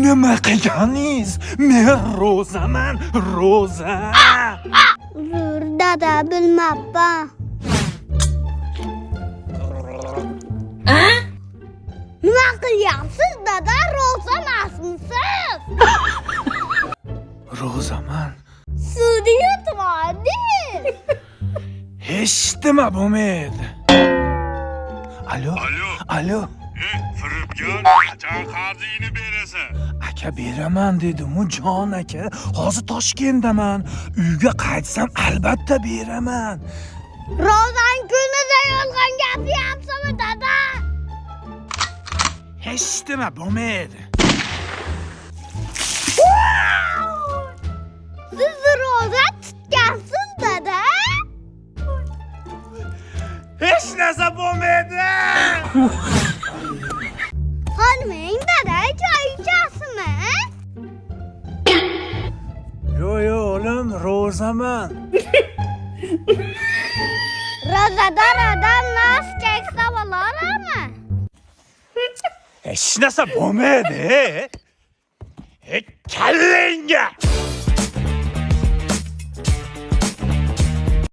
nima qilganingiz? Men Rozaman, Roza. Uzr, dada, bilmabman. Nima qilyapsiz, dada? Roza emasmisiz? Rozaman. Suvda yutibordingiz. Hech nima bo'lmaydi. Alo? Alo? Firibgar, qachon qarzingni berasan? Aka beraman dedim-u, jon aka. Hozir Toshkentdaman. Uyga qaytsam albatta beraman. Rozan kunida yolg'on gapiryapsizmi, dada? Hech nima bo'lmaydi. Siz roza tutgansiz, dada? Hech narsa bo'lmaydi. Xonming, dada, choy ichasizmi? Yo, o'g'lim, Rozaman. Rozadan nas cheksa bo'ladimi? Hech narsa bo'lmaydi. Kallangga.